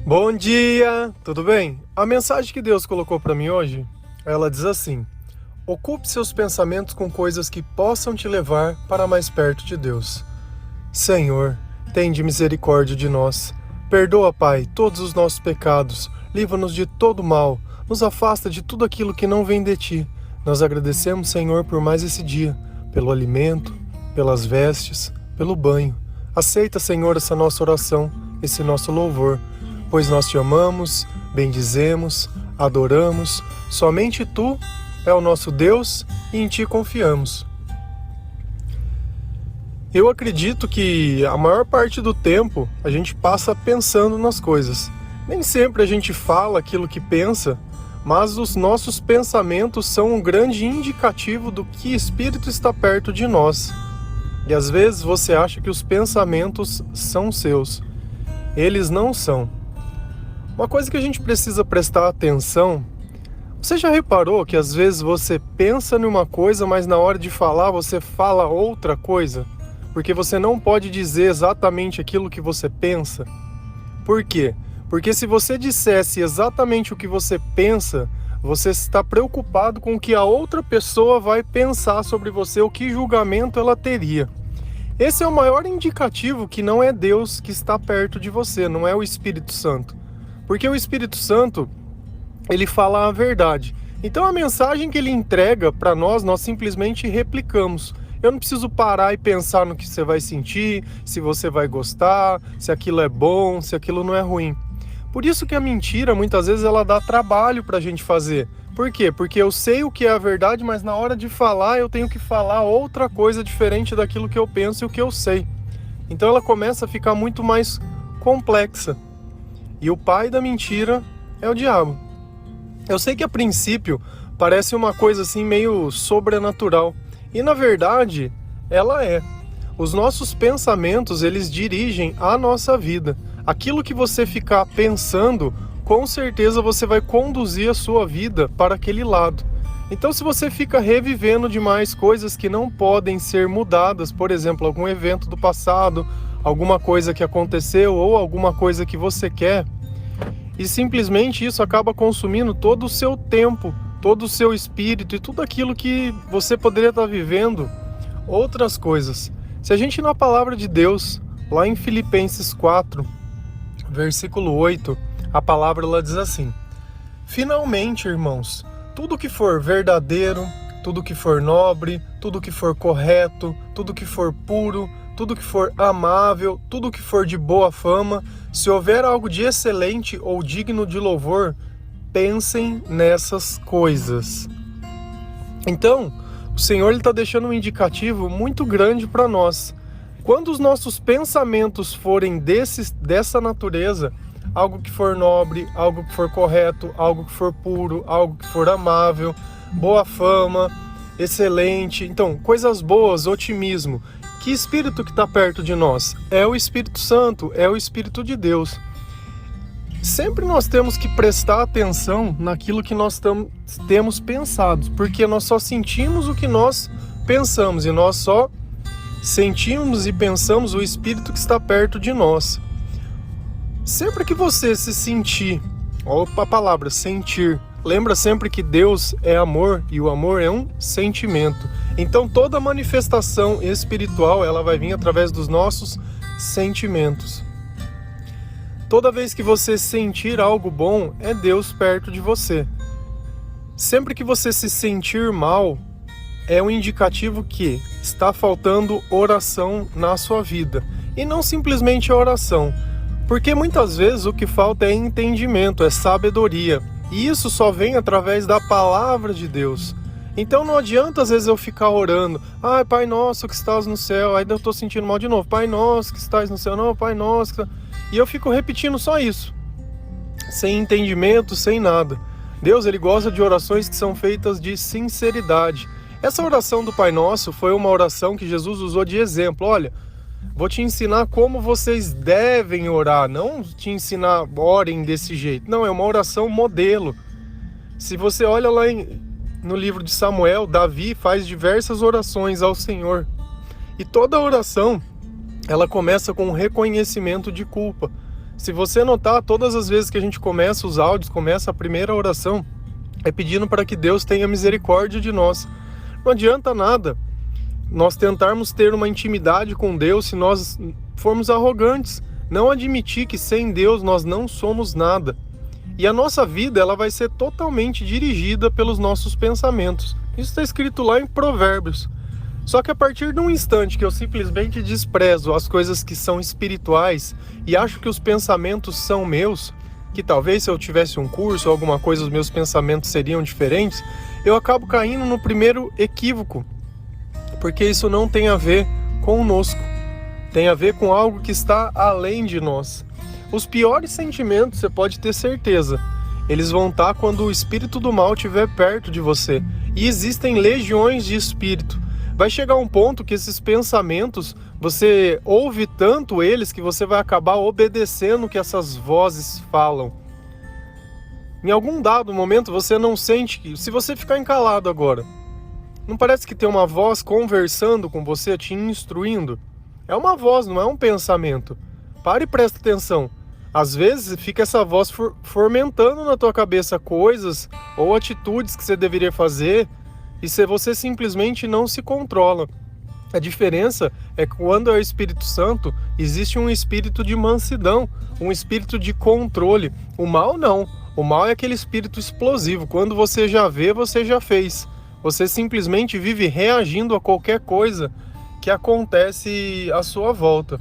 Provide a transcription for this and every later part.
Bom dia, tudo bem? A mensagem que Deus colocou para mim hoje, ela diz assim: ocupe seus pensamentos com coisas que possam te levar para mais perto de Deus. Senhor, tende misericórdia de nós. Perdoa, Pai, todos os nossos pecados. Livra-nos de todo mal. Nos afasta de tudo aquilo que não vem de Ti. Nós agradecemos, Senhor, por mais esse dia, pelo alimento, pelas vestes, pelo banho. Aceita, Senhor, essa nossa oração, esse nosso louvor, pois nós Te amamos, bendizemos, adoramos. Somente Tu é o nosso Deus e em Ti confiamos. Eu acredito que a maior parte do tempo a gente passa pensando nas coisas. Nem sempre a gente fala aquilo que pensa, mas os nossos pensamentos são um grande indicativo do que espírito está perto de nós. E às vezes você acha que os pensamentos são seus. Eles não são. Uma coisa que a gente precisa prestar atenção, você já reparou que às vezes você pensa numa coisa, mas na hora de falar você fala outra coisa? Porque você não pode dizer exatamente aquilo que você pensa. Por quê? Porque se você dissesse exatamente o que você pensa, você está preocupado com o que a outra pessoa vai pensar sobre você, o que julgamento ela teria. Esse é o maior indicativo que não é Deus que está perto de você, não é o Espírito Santo. Porque o Espírito Santo, ele fala a verdade. Então a mensagem que ele entrega para nós simplesmente replicamos. Eu não preciso parar e pensar no que você vai sentir, se você vai gostar, se aquilo é bom, se aquilo não é ruim. Por isso que a mentira, muitas vezes, ela dá trabalho para a gente fazer. Por quê? Porque eu sei o que é a verdade, mas na hora de falar, eu tenho que falar outra coisa diferente daquilo que eu penso e o que eu sei. Então ela começa a ficar muito mais complexa. E o pai da mentira é o diabo. Eu sei que a princípio parece uma coisa assim meio sobrenatural. E na verdade, ela é. Os nossos pensamentos, eles dirigem a nossa vida. Aquilo que você ficar pensando, com certeza você vai conduzir a sua vida para aquele lado. Então, se você fica revivendo demais coisas que não podem ser mudadas, por exemplo, algum evento do passado, alguma coisa que aconteceu ou alguma coisa que você quer, e simplesmente isso acaba consumindo todo o seu tempo, todo o seu espírito e tudo aquilo que você poderia estar vivendo outras coisas. Se a gente ir na palavra de Deus, lá em Filipenses 4, versículo 8, a palavra ela diz assim: finalmente, irmãos, tudo que for verdadeiro, tudo que for nobre, tudo que for correto, tudo que for puro, tudo que for amável, tudo que for de boa fama, se houver algo de excelente ou digno de louvor, pensem nessas coisas. Então, o Senhor está deixando um indicativo muito grande para nós. Quando os nossos pensamentos forem dessa natureza, algo que for nobre, algo que for correto, algo que for puro, algo que for amável, boa fama, excelente, então, coisas boas, otimismo. Que espírito que está perto de nós? É o Espírito Santo, é o Espírito de Deus. Sempre nós temos que prestar atenção naquilo que nós temos pensado, porque nós só sentimos o que nós pensamos e nós só sentimos e pensamos o Espírito que está perto de nós. Sempre que você se sentir, olha a palavra, sentir, lembra sempre que Deus é amor e o amor é um sentimento. Então toda manifestação espiritual ela vai vir através dos nossos sentimentos. Toda vez que você sentir algo bom, é Deus perto de você. Sempre que você se sentir mal, é um indicativo que está faltando oração na sua vida. E não simplesmente a oração. Porque muitas vezes o que falta é entendimento, é sabedoria. E isso só vem através da palavra de Deus. Então não adianta às vezes eu ficar orando. Ai, Pai nosso que estás no céu. Aí eu estou sentindo mal de novo. Pai nosso que estás no céu. Não, Pai nosso. E eu fico repetindo só isso. Sem entendimento, sem nada. Deus, Ele gosta de orações que são feitas de sinceridade. Essa oração do Pai Nosso foi uma oração que Jesus usou de exemplo. Olha, vou te ensinar como vocês devem orar, não te ensinar orem desse jeito. Não, é uma oração modelo. Se você olha lá no livro de Samuel, Davi faz diversas orações ao Senhor. E toda oração, ela começa com um reconhecimento de culpa. Se você notar, todas as vezes que a gente começa os áudios, começa a primeira oração, é pedindo para que Deus tenha misericórdia de nós. Não adianta nada nós tentarmos ter uma intimidade com Deus se nós formos arrogantes, não admitir que sem Deus nós não somos nada. E a nossa vida ela vai ser totalmente dirigida pelos nossos pensamentos. Isso está escrito lá em Provérbios. Só que a partir de um instante que eu simplesmente desprezo as coisas que são espirituais e acho que os pensamentos são meus, que talvez se eu tivesse um curso ou alguma coisa os meus pensamentos seriam diferentes, eu acabo caindo no primeiro equívoco, porque isso não tem a ver conosco, tem a ver com algo que está além de nós. Os piores sentimentos, você pode ter certeza, eles vão estar quando o espírito do mal estiver perto de você. E existem legiões de espírito. Vai chegar um ponto que esses pensamentos, você ouve tanto eles que você vai acabar obedecendo o que essas vozes falam. Em algum dado momento você não sente que, se você ficar encalado agora, não parece que tem uma voz conversando com você, te instruindo? É uma voz, não é um pensamento. Para e presta atenção. Às vezes fica essa voz fomentando na tua cabeça coisas ou atitudes que você deveria fazer e se você simplesmente não se controla. A diferença é que quando é o Espírito Santo, existe um espírito de mansidão, um espírito de controle. O mal não. O mal é aquele espírito explosivo. Quando você já vê, você já fez. Você simplesmente vive reagindo a qualquer coisa que acontece à sua volta.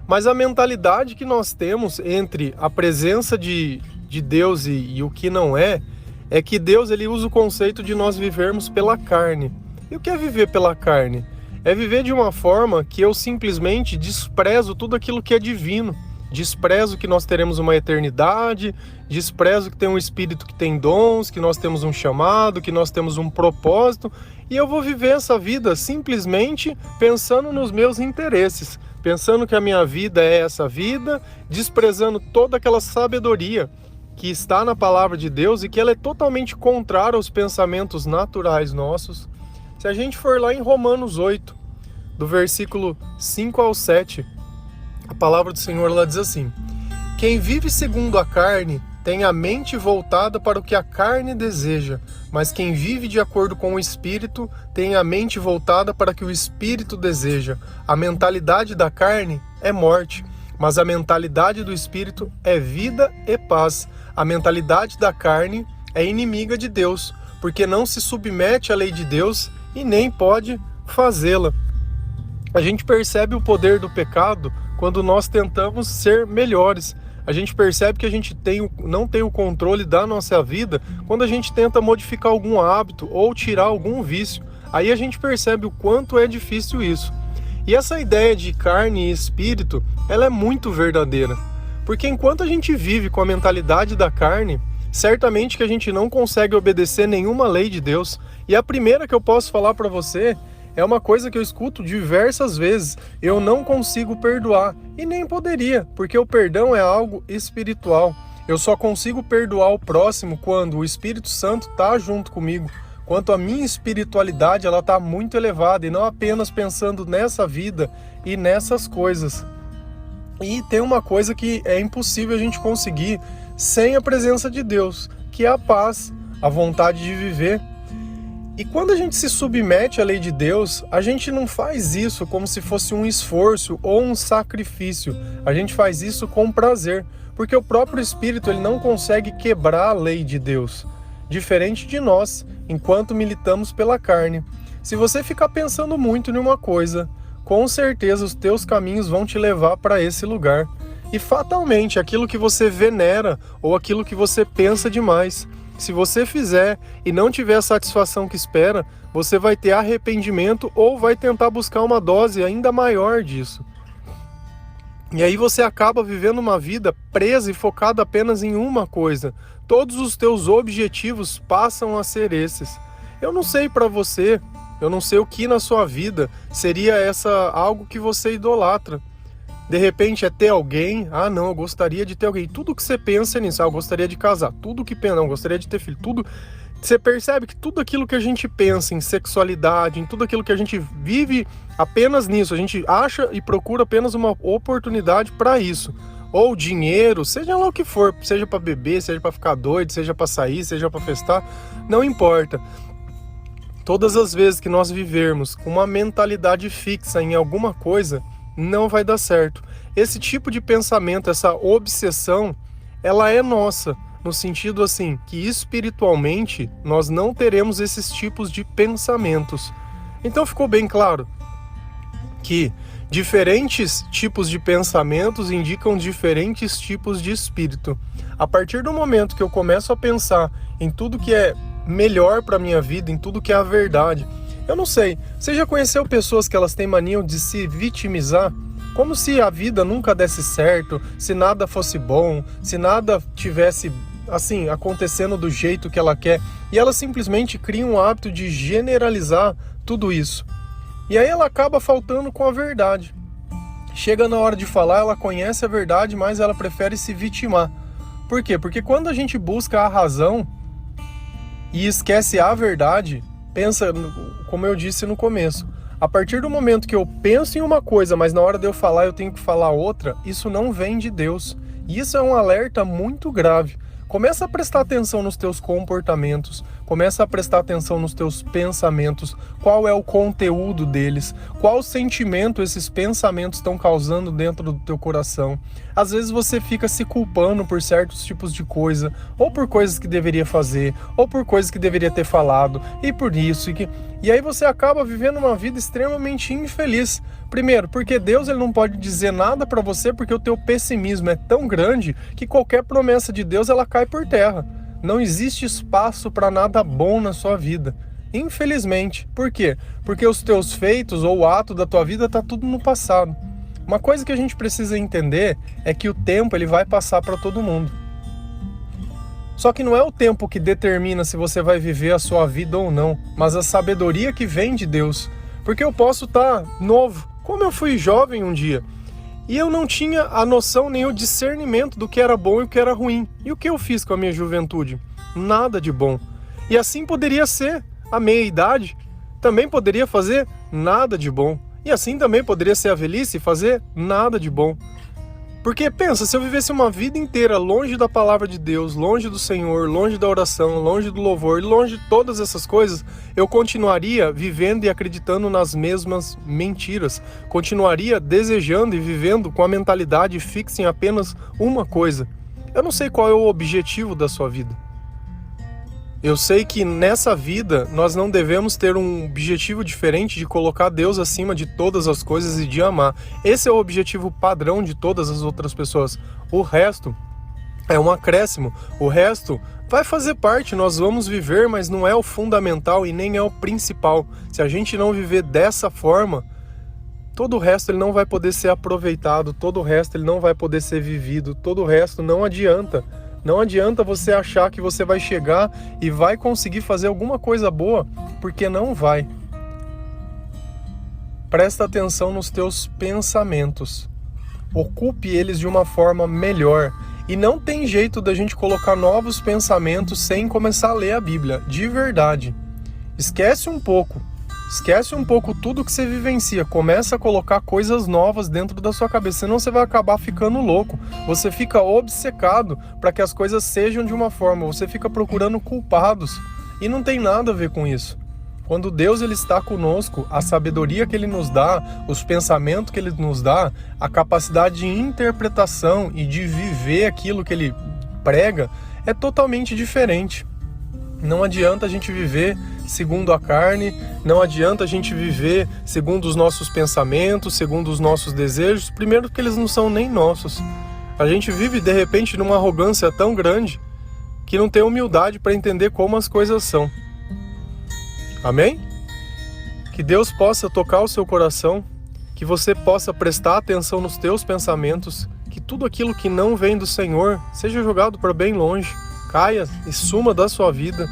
Mas a mentalidade que nós temos entre a presença de Deus e o que não é que Deus ele usa o conceito de nós vivermos pela carne. E o que é viver pela carne? É viver de uma forma que eu simplesmente desprezo tudo aquilo que é divino. Desprezo que nós teremos uma eternidade, desprezo que tem um espírito que tem dons, que nós temos um chamado, que nós temos um propósito, e eu vou viver essa vida simplesmente pensando nos meus interesses, pensando que a minha vida é essa vida, desprezando toda aquela sabedoria que está na palavra de Deus e que ela é totalmente contrária aos pensamentos naturais nossos. Se a gente for lá em Romanos 8, do versículo 5 ao 7, a palavra do Senhor ela diz assim: quem vive segundo a carne tem a mente voltada para o que a carne deseja, mas quem vive de acordo com o Espírito tem a mente voltada para o que o Espírito deseja. A mentalidade da carne é morte, mas a mentalidade do Espírito é vida e paz. A mentalidade da carne é inimiga de Deus, porque não se submete à lei de Deus e nem pode fazê-la. A gente percebe o poder do pecado quando nós tentamos ser melhores. A gente percebe que a gente não tem o controle da nossa vida quando a gente tenta modificar algum hábito ou tirar algum vício. Aí a gente percebe o quanto é difícil isso. E essa ideia de carne e espírito, ela é muito verdadeira. Porque enquanto a gente vive com a mentalidade da carne, certamente que a gente não consegue obedecer nenhuma lei de Deus. E a primeira que eu posso falar para você é uma coisa que eu escuto diversas vezes: eu não consigo perdoar. E nem poderia, porque o perdão é algo espiritual. Eu só consigo perdoar o próximo quando o Espírito Santo está junto comigo. Quanto a minha espiritualidade, ela está muito elevada e não apenas pensando nessa vida e nessas coisas. E tem uma coisa que é impossível a gente conseguir sem a presença de Deus, que é a paz, a vontade de viver. E quando a gente se submete à lei de Deus, a gente não faz isso como se fosse um esforço ou um sacrifício. A gente faz isso com prazer, porque o próprio Espírito ele não consegue quebrar a lei de Deus, diferente de nós, enquanto militamos pela carne. Se você ficar pensando muito em uma coisa, com certeza os teus caminhos vão te levar para esse lugar. E fatalmente, aquilo que você venera ou aquilo que você pensa demais, se você fizer e não tiver a satisfação que espera, você vai ter arrependimento ou vai tentar buscar uma dose ainda maior disso. E aí você acaba vivendo uma vida presa e focada apenas em uma coisa. Todos os teus objetivos passam a ser esses. Eu não sei para você, eu não sei o que na sua vida seria algo que você idolatra. De repente é ter alguém, não, eu gostaria de ter alguém. Tudo que você pensa nisso, eu gostaria de casar. Tudo que pensa, eu gostaria de ter filho. Tudo. Você percebe que tudo aquilo que a gente pensa em sexualidade, em tudo aquilo que a gente vive apenas nisso, a gente acha e procura apenas uma oportunidade para isso. ou dinheiro, seja lá o que for, seja para beber, seja para ficar doido, seja para sair, seja para festar, não importa. Todas as vezes que nós vivermos com uma mentalidade fixa em alguma coisa, não vai dar certo. Esse tipo de pensamento, essa obsessão, ela é nossa, no sentido assim, que espiritualmente nós não teremos esses tipos de pensamentos. Então ficou bem claro que diferentes tipos de pensamentos indicam diferentes tipos de espírito. A partir do momento que eu começo a pensar em tudo que é melhor para minha vida, em tudo que é a verdade, eu não sei, você já conheceu pessoas que elas têm mania de se vitimizar? Como se a vida nunca desse certo, se nada fosse bom, se nada tivesse assim acontecendo do jeito que ela quer, e ela simplesmente cria um hábito de generalizar tudo isso. E aí ela acaba faltando com a verdade. Chega na hora de falar, ela conhece a verdade, mas ela prefere se vitimar. Por quê? Porque quando a gente busca a razão e esquece a verdade, pensa, como eu disse no começo, a partir do momento que eu penso em uma coisa, mas na hora de eu falar eu tenho que falar outra, isso não vem de Deus. E isso é um alerta muito grave. Começa a prestar atenção nos teus comportamentos, começa a prestar atenção nos teus pensamentos, qual é o conteúdo deles, qual sentimento esses pensamentos estão causando dentro do teu coração. Às vezes você fica se culpando por certos tipos de coisa, ou por coisas que deveria fazer, ou por coisas que deveria ter falado, e por isso, e aí você acaba vivendo uma vida extremamente infeliz. Primeiro, porque Deus ele não pode dizer nada para você, porque o teu pessimismo é tão grande que qualquer promessa de Deus ela cai por terra. Não existe espaço para nada bom na sua vida. Infelizmente. Por quê? Porque os teus feitos ou o ato da tua vida está tudo no passado. Uma coisa que a gente precisa entender é que o tempo ele vai passar para todo mundo. Só que não é o tempo que determina se você vai viver a sua vida ou não, mas a sabedoria que vem de Deus. Porque eu posso estar novo, como eu fui jovem um dia, e eu não tinha a noção nem o discernimento do que era bom e o que era ruim. E o que eu fiz com a minha juventude? Nada de bom. E assim poderia ser. A meia-idade também poderia fazer nada de bom. E assim também poderia ser a velhice e fazer nada de bom. Porque pensa, se eu vivesse uma vida inteira longe da palavra de Deus, longe do Senhor, longe da oração, longe do louvor, longe de todas essas coisas, eu continuaria vivendo e acreditando nas mesmas mentiras. Continuaria desejando e vivendo com a mentalidade fixa em apenas uma coisa. Eu não sei qual é o objetivo da sua vida. Eu sei que nessa vida nós não devemos ter um objetivo diferente de colocar Deus acima de todas as coisas e de amar. Esse é o objetivo padrão de todas as outras pessoas. O resto é um acréscimo. O resto vai fazer parte, nós vamos viver, mas não é o fundamental e nem é o principal. Se a gente não viver dessa forma, todo o resto ele não vai poder ser aproveitado, todo o resto ele não vai poder ser vivido, todo o resto não adianta. Não adianta você achar que você vai chegar e vai conseguir fazer alguma coisa boa, porque não vai. Presta atenção nos teus pensamentos. Ocupe eles de uma forma melhor. E não tem jeito da gente colocar novos pensamentos sem começar a ler a Bíblia, de verdade. Esquece um pouco tudo que você vivencia, começa a colocar coisas novas dentro da sua cabeça, senão você vai acabar ficando louco. Você fica obcecado para que as coisas sejam de uma forma, você fica procurando culpados, e não tem nada a ver com isso. Quando Deus ele está conosco, a sabedoria que Ele nos dá, os pensamentos que Ele nos dá, a capacidade de interpretação e de viver aquilo que Ele prega, é totalmente diferente. Não adianta a gente viver segundo a carne, não adianta a gente viver segundo os nossos pensamentos, segundo os nossos desejos, primeiro porque eles não são nem nossos. A gente vive de repente numa arrogância tão grande que não tem humildade para entender como as coisas são. Amém? Que Deus possa tocar o seu coração, que você possa prestar atenção nos teus pensamentos, que tudo aquilo que não vem do Senhor seja jogado para bem longe, caia e suma da sua vida,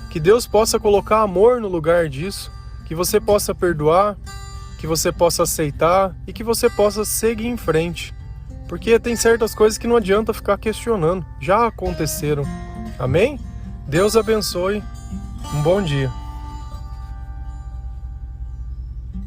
que Deus possa colocar amor no lugar disso, que você possa perdoar, que você possa aceitar e que você possa seguir em frente, porque tem certas coisas que não adianta ficar questionando, já aconteceram. Amém? Deus abençoe, um bom dia.